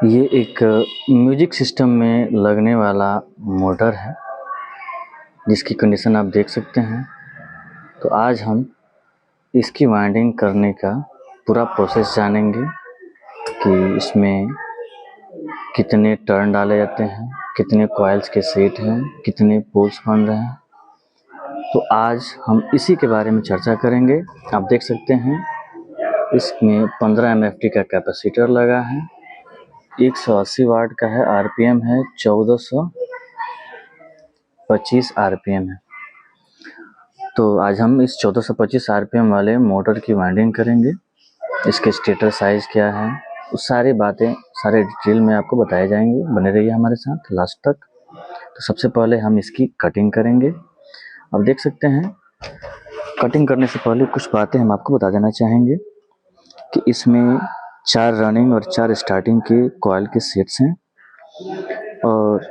ये एक music system में लगने वाला मोटर है जिसकी कंडीशन आप देख सकते हैं। तो आज हम इसकी वाइंडिंग करने का पूरा प्रोसेस जानेंगे कि इसमें कितने टर्न डाले जाते हैं, कितने कॉइल्स के सेट हैं, कितने पोल्स बन रहे हैं। तो आज हम इसी के बारे में चर्चा करेंगे। आप देख सकते हैं इसमें 15 MFT का कैपेसिटर लगा है, 180 वाट का है, आरपीएम है 1425 आरपीएम है। तो आज हम इस 1425 आरपीएम वाले मोटर की वाइंडिंग करेंगे। इसके स्टेटर साइज क्या है, उस सारी बातें सारे डिटेल में आपको बताए जाएंगे। बने रहिए हमारे साथ लास्ट तक। तो सबसे पहले हम इसकी कटिंग करेंगे। अब देख सकते हैं कटिंग करने से पहले कुछ बातें हम आपको बता देना चाहेंगे कि इसमें 4 रनिंग और 4 स्टार्टिंग के कॉइल के सेट्स हैं। और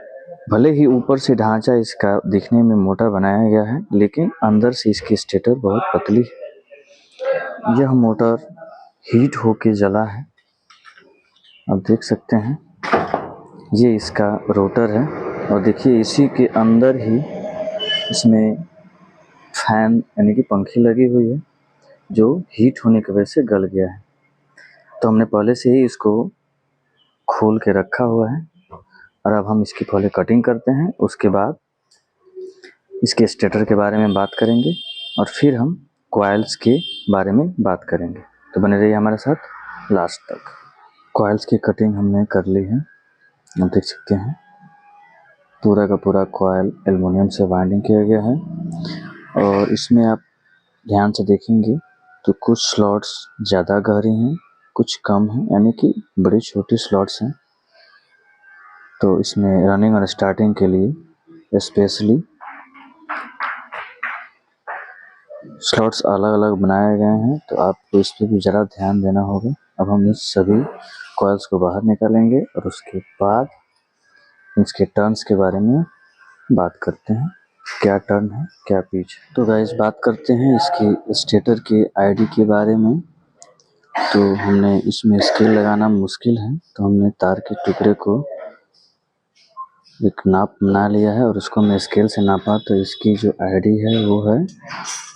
भले ही ऊपर से ढांचा इसका दिखने में मोटा बनाया गया है, लेकिन अंदर से इसकी स्टेटर बहुत पतली है। यह मोटर हीट होके जला है। आप देख सकते हैं ये इसका रोटर है और देखिए इसी के अंदर ही इसमें फैन यानी कि पंखी लगी हुई है जो हीट होने की वजह से गल गया है। तो हमने पहले से ही इसको खोल के रखा हुआ है और अब हम इसकी पहले कटिंग करते हैं। उसके बाद इसके स्टेटर के बारे में बात करेंगे और फिर हम कॉइल्स के बारे में बात करेंगे। तो बने रहिए हमारे साथ लास्ट तक। कॉइल्स की कटिंग हमने कर ली है। आप देख सकते हैं पूरा का पूरा कॉइल एल्युमिनियम से वाइंडिंग किया गया है और इसमें आप ध्यान से देखेंगे तो कुछ स्लॉट्स ज़्यादा गहरी हैं, कुछ कम हैं, यानी कि बड़ी छोटी स्लॉट्स हैं। तो इसमें रनिंग और स्टार्टिंग के लिए स्पेशली स्लॉट्स अलग अलग बनाए गए हैं, तो आपको इस पर भी ज़रा ध्यान देना होगा। अब हम इस सभी कॉइल्स को बाहर निकालेंगे और उसके बाद इसके टर्न्स के बारे में बात करते हैं, क्या टर्न है क्या पिच। तो गाइस बात करते हैं इसकी स्टेटर के आईडी के बारे में। तो हमने इसमें स्केल लगाना मुश्किल है, तो हमने तार के टुकड़े को एक नाप बना लिया है और उसको हमने स्केल से नापा। तो इसकी जो आईडी है वो है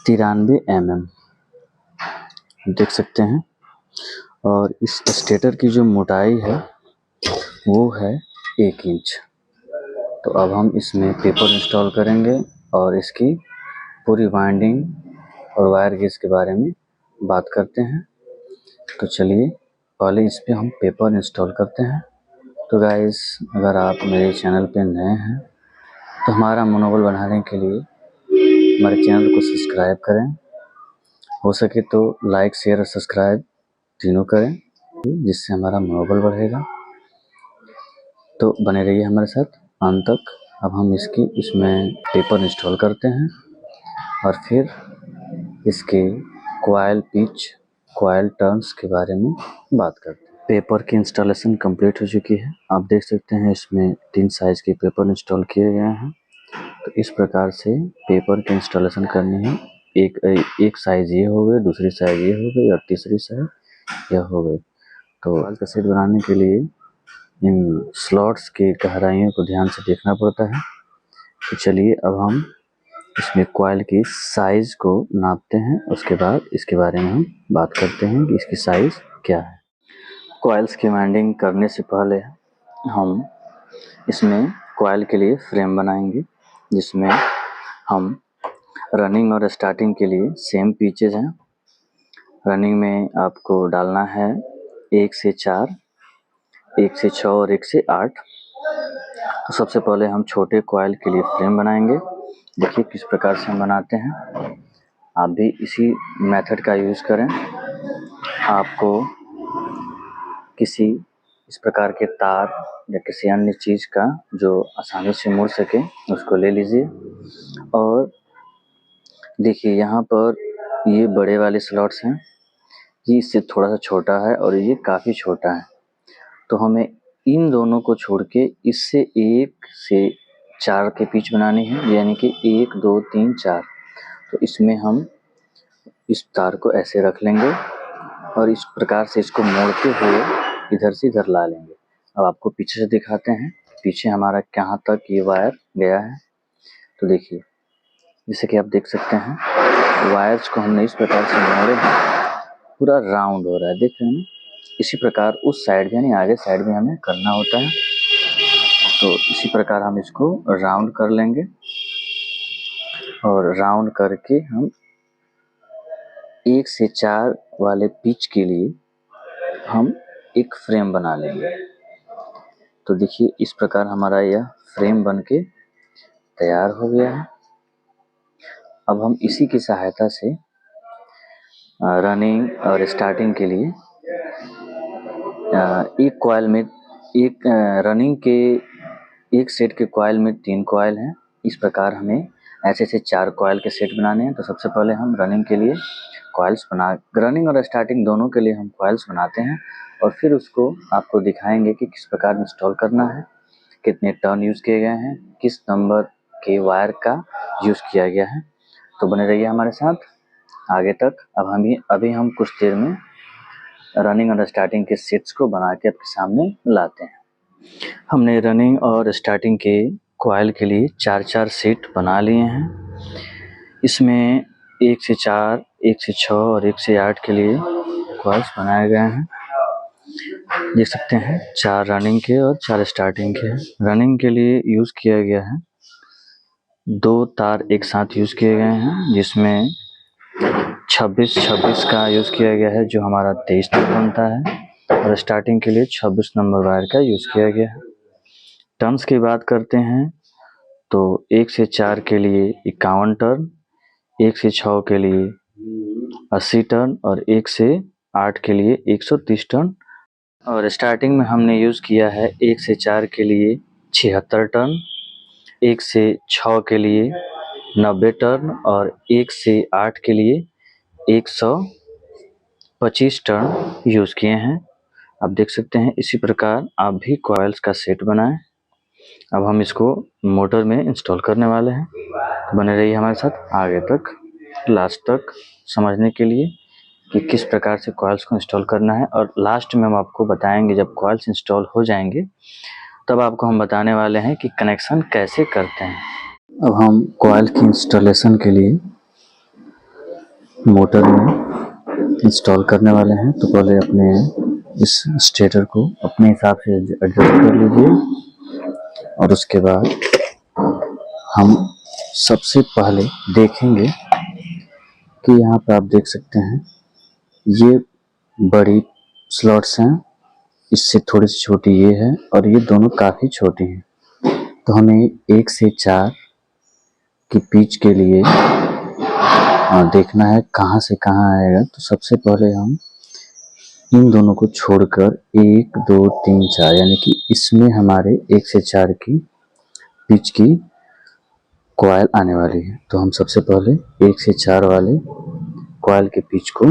93 mm, देख सकते हैं। और इस स्टेटर की जो मोटाई है वो है 1 इंच। तो अब हम इसमें पेपर इंस्टॉल करेंगे और इसकी पूरी वाइंडिंग और वायर गेज के बारे में बात करते हैं। तो चलिए पहले इस पे हम पेपर इंस्टॉल करते हैं। तो गाइस अगर आप मेरे चैनल पे नए हैं तो हमारा मनोबल बढ़ाने के लिए हमारे चैनल को सब्सक्राइब करें, हो सके तो लाइक शेयर और सब्सक्राइब तीनों करें, जिससे हमारा मनोबल बढ़ेगा। तो बने रहिए हमारे साथ अंत तक। अब हम इसमें पेपर इंस्टॉल करते हैं और फिर इसके कॉइल पिच, कॉइल टर्न्स के बारे में बात करते हैं। पेपर की इंस्टॉलेशन कंप्लीट हो चुकी है। आप देख सकते हैं इसमें 3 साइज़ के पेपर इंस्टॉल किए गए हैं। तो इस प्रकार से पेपर की इंस्टॉलेशन करनी है। एक साइज़ ये हो गई, दूसरी साइज़ ये हो गई और तीसरी साइज़ यह हो गई। तो कॉइल का सेट बनाने के लिए इन स्लॉट्स की गहराइयों को ध्यान से देखना पड़ता है। तो चलिए अब हम इसमें कॉइल की साइज़ को नापते हैं, उसके बाद इसके बारे में हम बात करते हैं कि इसकी साइज़ क्या है। कॉइल्स की वाइंडिंग करने से पहले हम इसमें कॉइल के लिए फ्रेम बनाएंगे, जिसमें हम रनिंग और स्टार्टिंग के लिए सेम पिचेज हैं। रनिंग में आपको डालना है 1 से 4, 1 से 6 और 1 से 8। तो सबसे पहले हम छोटे कॉइल के लिए फ्रेम बनाएंगे। देखिए किस प्रकार से हम बनाते हैं। आप भी इसी मेथड का यूज़ करें। आपको किसी इस प्रकार के तार या किसी अन्य चीज़ का जो आसानी से मुड़ सके उसको ले लीजिए। और देखिए यहाँ पर ये बड़े वाले स्लॉट्स हैं, ये इससे थोड़ा सा छोटा है और ये काफ़ी छोटा है। तो हमें इन दोनों को छोड़ के इससे 1 से 4 के पिच बनानी है, यानी कि 1 2 3 4। तो इसमें हम इस तार को ऐसे रख लेंगे और इस प्रकार से इसको मोड़ते हुए इधर से इधर ला लेंगे। अब आपको पीछे से दिखाते हैं, पीछे हमारा कहाँ तक ये वायर गया है। तो देखिए, जैसे कि आप देख सकते हैं, वायर्स को हमने इस प्रकार से मोड़े हैं, पूरा राउंड हो रहा है, देख रहे हैं ना। इसी प्रकार उस साइड यानी आगे साइड में हमें करना होता है। तो इसी प्रकार हम इसको राउंड कर लेंगे और राउंड करके हम 1 से 4 वाले पिच के लिए हम एक फ्रेम बना लेंगे। तो देखिए, इस प्रकार हमारा यह फ्रेम बनके तैयार हो गया है। अब हम इसी की सहायता से रनिंग और स्टार्टिंग के लिए एक कॉइल में रनिंग के एक सेट के कॉइल में 3 कॉइल हैं। इस प्रकार हमें ऐसे 4 कॉइल के सेट बनाने हैं। तो सबसे पहले हम रनिंग के लिए रनिंग और स्टार्टिंग दोनों के लिए हम कॉइल्स बनाते हैं और फिर उसको आपको दिखाएंगे कि किस प्रकार इंस्टॉल करना है, कितने टर्न यूज़ किए गए हैं, किस नंबर के वायर का यूज़ किया गया है। तो बने रहिए हमारे साथ आगे तक। अभी हम कुछ देर में रनिंग और स्टार्टिंग के सेट्स को बना के आपके सामने लाते हैं। हमने रनिंग और स्टार्टिंग के कॉइल के लिए 4-4 सेट बना लिए हैं। इसमें 1 से 4, 1 से 6 और 1 से 8 के लिए कॉइल्स बनाए गए हैं। देख सकते हैं 4 रनिंग के और 4 स्टार्टिंग के। रनिंग के लिए यूज़ किया गया है 2 तार एक साथ यूज़ किए गए हैं, जिसमें 26-26 का यूज़ किया गया है, जो हमारा 23 तक बनता है, और स्टार्टिंग के लिए 26 नंबर वायर का यूज़ किया गया है। टर्न्स की बात करते हैं तो 1 से 4 के लिए 51 टर्न, 1 से 6 के लिए 80 टर्न और 1 से 8 के लिए 130 टर्न। और स्टार्टिंग में हमने यूज़ किया है 1 से 4 के लिए 76 टर्न, 1 से 6 के लिए 90 टर्न और 1 से 8 के लिए 125 टर्न यूज़ किए हैं। आप देख सकते हैं, इसी प्रकार आप भी कॉइल्स का सेट बनाएं। अब हम इसको मोटर में इंस्टॉल करने वाले हैं। बने रहिए हमारे साथ आगे तक, लास्ट तक समझने के लिए कि किस प्रकार से कॉइल्स को इंस्टॉल करना है। और लास्ट में हम आपको बताएंगे, जब कॉइल्स इंस्टॉल हो जाएंगे तब आपको हम बताने वाले हैं कि कनेक्शन कैसे करते हैं। अब हम कॉइल की इंस्टॉलेशन के लिए मोटर में इंस्टॉल करने वाले हैं। तो पहले अपने इस स्टेटर को अपने हिसाब से एडजस्ट कर लीजिए और उसके बाद हम सबसे पहले देखेंगे कि यहाँ पर आप देख सकते हैं ये बड़ी स्लॉट्स हैं, इससे थोड़ी सी छोटी ये है और ये दोनों काफ़ी छोटी हैं। तो हमें 1 से 4 की पिच के लिए देखना है कहाँ से कहाँ आएगा। तो सबसे पहले हम इन दोनों को छोड़कर 1, 2, 3, 4 यानी कि इसमें हमारे 1 से 4 की पिच की कॉइल आने वाली है। तो हम सबसे पहले 1 से 4 वाले कॉइल के पिच को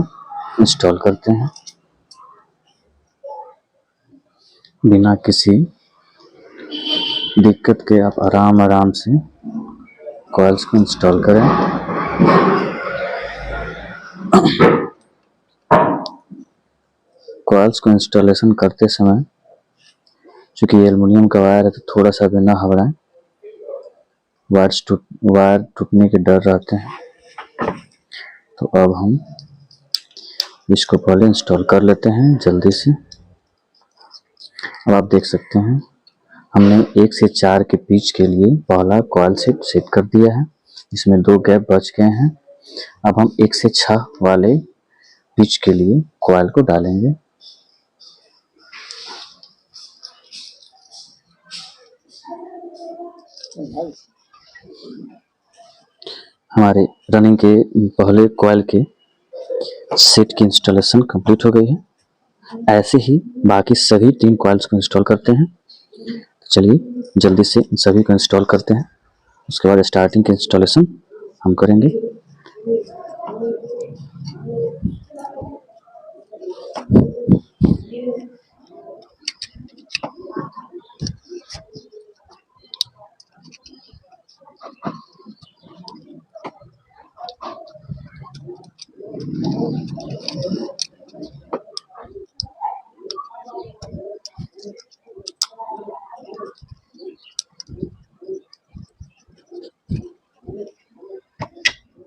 इंस्टॉल करते हैं बिना किसी दिक्कत के। आप आराम से कॉइल्स को इंस्टॉल करें। कॉइल्स को इंस्टॉलेशन करते समय, चूँकि ये एल्युमिनियम का वायर है, तो थोड़ा सा भी ना घबराएं, वायर टूटने के डर रहते हैं। तो अब हम इसको पहले इंस्टॉल कर लेते हैं जल्दी से। अब आप देख सकते हैं हमने 1 से 4 के पिच के लिए पहला कॉइल सेट कर दिया है, इसमें 2 गैप बच गए हैं। अब हम 1 से 6 वाले पिच के लिए कॉइल को डालेंगे। हमारे रनिंग के पहले कॉइल के सेट की इंस्टॉलेशन कंप्लीट हो गई है। ऐसे ही बाकी सभी 3 कॉइल्स को इंस्टॉल करते हैं। तो चलिए जल्दी से इन सभी को इंस्टॉल करते हैं, उसके बाद स्टार्टिंग की इंस्टॉलेशन हम करेंगे।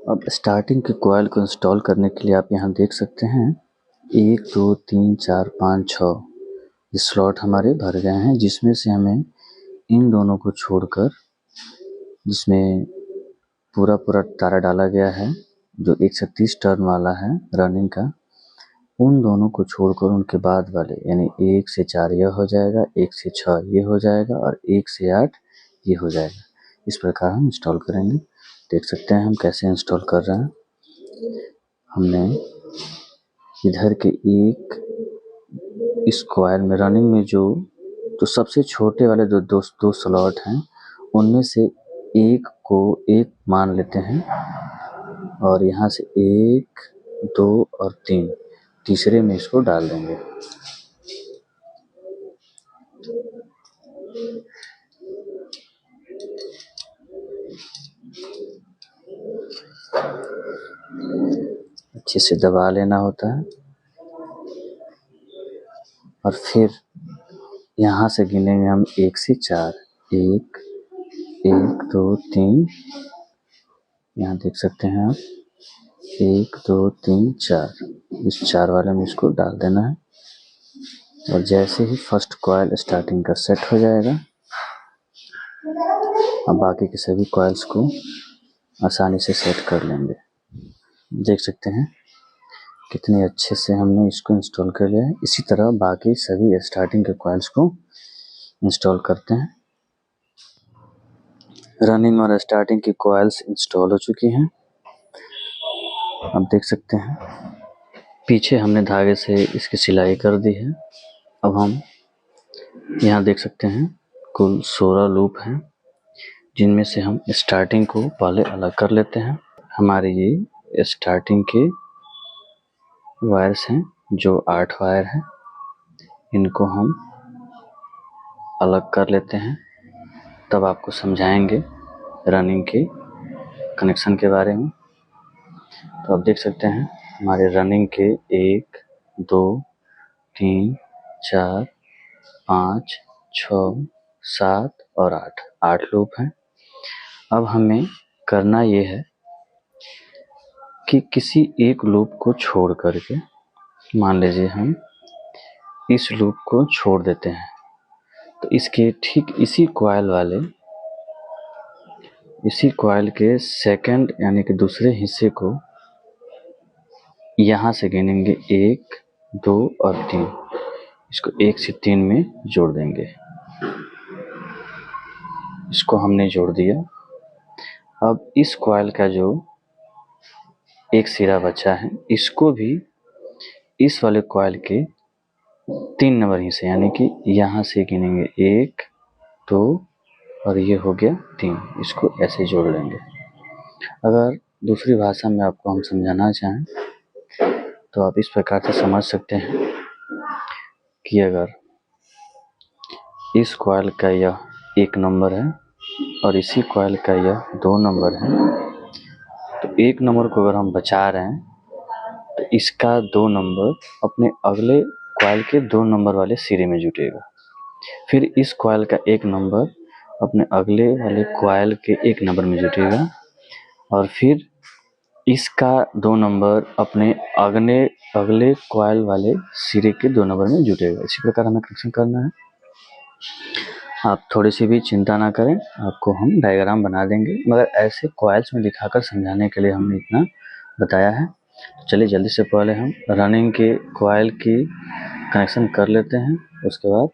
अब स्टार्टिंग के कॉइल को इंस्टॉल करने के लिए आप यहाँ देख सकते हैं 1 2 3 4 5 6 ये स्लॉट हमारे भर गए हैं, जिसमें से हमें इन दोनों को छोड़कर, जिसमें पूरा तारा डाला गया है जो 130 टर्न वाला है रनिंग का, उन दोनों को छोड़कर उनके बाद वाले यानी 1 से 4 यह हो जाएगा, 1 से 6 ये हो जाएगा और 1 से 8 ये हो जाएगा। इस प्रकार हम इंस्टॉल करेंगे। देख सकते हैं हम कैसे इंस्टॉल कर रहे हैं। हमने इधर के एक इस कॉइल में रनिंग में जो सबसे छोटे वाले दो स्लॉट हैं, उनमें से एक को एक मान लेते हैं और यहाँ से 1 2 और 3 तीसरे में इसको डाल देंगे। अच्छे से दबा लेना होता है और फिर यहाँ से गिनेंगे हम 1 से 4। 1 1 2 3, यहाँ देख सकते हैं आप 1 2 3 4, इस 4 वाले में इसको डाल देना है और जैसे ही फर्स्ट कॉइल स्टार्टिंग का सेट हो जाएगा, अब बाकी के सभी कॉइल्स को आसानी से सेट कर लेंगे। देख सकते हैं कितने अच्छे से हमने इसको इंस्टॉल कर लिया है। इसी तरह बाकी सभी स्टार्टिंग के कॉइल्स को इंस्टॉल करते हैं। रनिंग और स्टार्टिंग की कॉइल्स इंस्टॉल हो चुकी हैं। अब देख सकते हैं पीछे हमने धागे से इसकी सिलाई कर दी है। अब हम यहाँ देख सकते हैं कुल 16 लूप हैं, जिनमें से हम स्टार्टिंग को पहले अलग कर लेते हैं। हमारे ये स्टार्टिंग के वायर्स हैं जो 8 वायर हैं, इनको हम अलग कर लेते हैं, तब आपको समझाएंगे रनिंग के कनेक्शन के बारे में। तो आप देख सकते हैं हमारे रनिंग के 1 2 3 4 5 6 7 और 8 लूप हैं। अब हमें करना ये है कि किसी एक लूप को छोड़ करके, मान लीजिए हम इस लूप को छोड़ देते हैं, तो इसके ठीक इसी कॉइल के सेकंड यानी कि दूसरे हिस्से को यहाँ से गिनेंगे 1 2 और 3, इसको 1 से 3 में जोड़ देंगे। इसको हमने जोड़ दिया। अब इस कॉइल का जो एक सिरा बचा है, इसको भी इस वाले कॉइल के 3 नंबर हिस्से यानी कि यहाँ से गिनेंगे 1 2 और ये हो गया 3, इसको ऐसे जोड़ लेंगे। अगर दूसरी भाषा में आपको हम समझाना चाहें तो आप इस प्रकार से समझ सकते हैं कि अगर इस कॉइल का यह 1 नंबर है और इसी कॉइल का यह 2 नंबर है, तो 1 नंबर को अगर हम बचा रहे हैं तो इसका 2 नंबर अपने अगले कॉइल के 2 नंबर वाले सिरे में जुटेगा। फिर इस कॉइल का 1 नंबर अपने अगले वाले कॉइल के 1 नंबर में जुटेगा और फिर इसका 2 नंबर अपने अगले कॉइल वाले सिरे के 2 नंबर में जुटेगा। इसी प्रकार हमें कनेक्शन करना है। आप थोड़ी सी भी चिंता ना करें, आपको हम डायग्राम बना देंगे, मगर ऐसे कॉइल्स में दिखाकर समझाने के लिए हमने इतना बताया है। तो चलिए जल्दी से पहले हम रनिंग के कॉइल की कनेक्शन कर लेते हैं, उसके बाद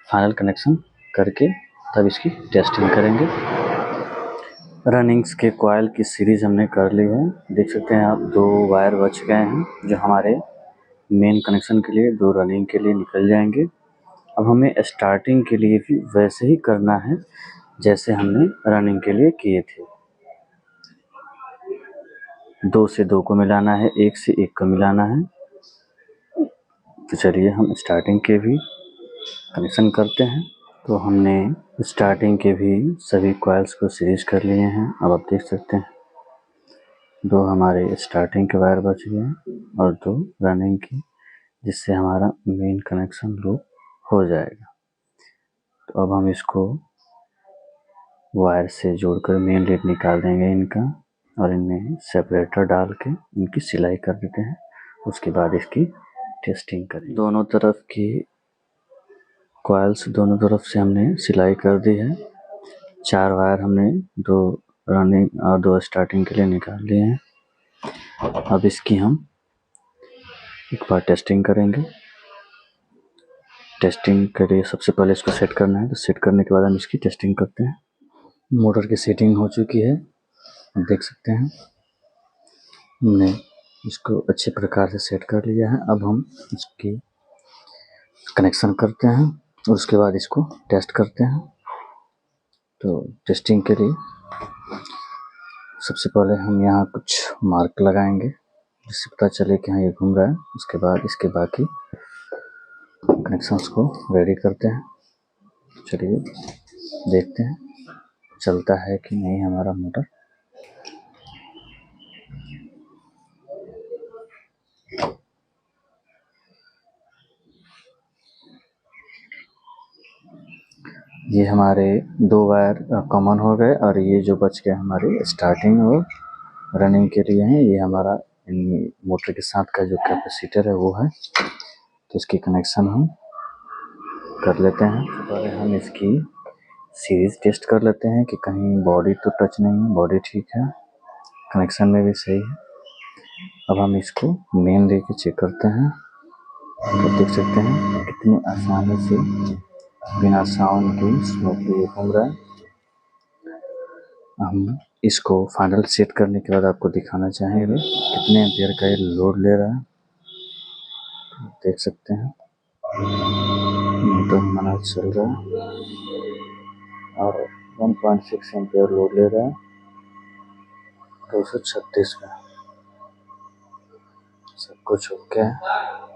फाइनल कनेक्शन करके तब इसकी टेस्टिंग करेंगे। रनिंग्स के कॉइल की सीरीज हमने कर ली है। देख सकते हैं आप 2 वायर बच गए हैं जो हमारे मेन कनेक्शन के लिए, 2 रनिंग के लिए निकल जाएंगे। अब हमें स्टार्टिंग के लिए भी वैसे ही करना है जैसे हमने रनिंग के लिए किए थे। 2 से 2 को मिलाना है, 1 से 1 को मिलाना है। तो चलिए हम स्टार्टिंग के भी कनेक्शन करते हैं। तो हमने स्टार्टिंग के भी सभी कॉइल्स को सीरीज कर लिए हैं। अब आप देख सकते हैं 2 हमारे स्टार्टिंग के वायर बच गए हैं और 2 रनिंग की, जिससे हमारा मेन कनेक्शन लूप हो जाएगा। तो अब हम इसको वायर से जोड़कर मेन लीड निकाल देंगे इनका। और इनमें सेपरेटर डाल के इनकी सिलाई कर देते हैं। उसके बाद इसकी टेस्टिंग करें। दोनों तरफ की कॉइल्स दोनों तरफ से हमने सिलाई कर दी है। 4 वायर हमने 2 रनिंग और 2 स्टार्टिंग के लिए निकाल लिए हैं। अब इसकी हम एक बार टेस्टिंग करेंगे। टेस्टिंग के लिए सबसे पहले इसको सेट करना है, तो सेट करने के बाद हम इसकी टेस्टिंग करते हैं। मोटर की सेटिंग हो चुकी है, आप देख सकते हैं हमने इसको अच्छे प्रकार से सेट कर लिया है। अब हम इसकी कनेक्शन करते हैं और उसके बाद इसको टेस्ट करते हैं। तो टेस्टिंग के लिए सबसे पहले हम यहाँ कुछ मार्क लगाएंगे जिससे पता चले कि हाँ ये घूम रहा है। उसके बाद इसके बाकी कनेक्शंस को रेडी करते हैं। चलिए देखते हैं चलता है कि नहीं हमारा मोटर। ये हमारे 2 वायर कॉमन हो गए और ये जो बच गए हमारे स्टार्टिंग और रनिंग के लिए हैं। ये हमारा मोटर के साथ का जो कैपेसिटर है वो है, तो इसकी कनेक्शन हम कर लेते हैं। पहले हम इसकी सीरीज टेस्ट कर लेते हैं कि कहीं बॉडी तो टच नहीं है, बॉडी ठीक है, कनेक्शन में भी सही है। अब हम इसको मेन लेके चेक करते हैं। तो देख सकते हैं कितनी आसानी से बिना साउंड के स्मूथली घूम रहा है। हम इसको फाइनल सेट करने के बाद आपको दिखाना चाहेंगे कितने एम्पियर का ये लोड ले रहा है। देख सकते हैं मोटर हमारा चल रहा है और 1.6 एम्पियर लोड ले रहा है 236 में। सब कुछ ओके है।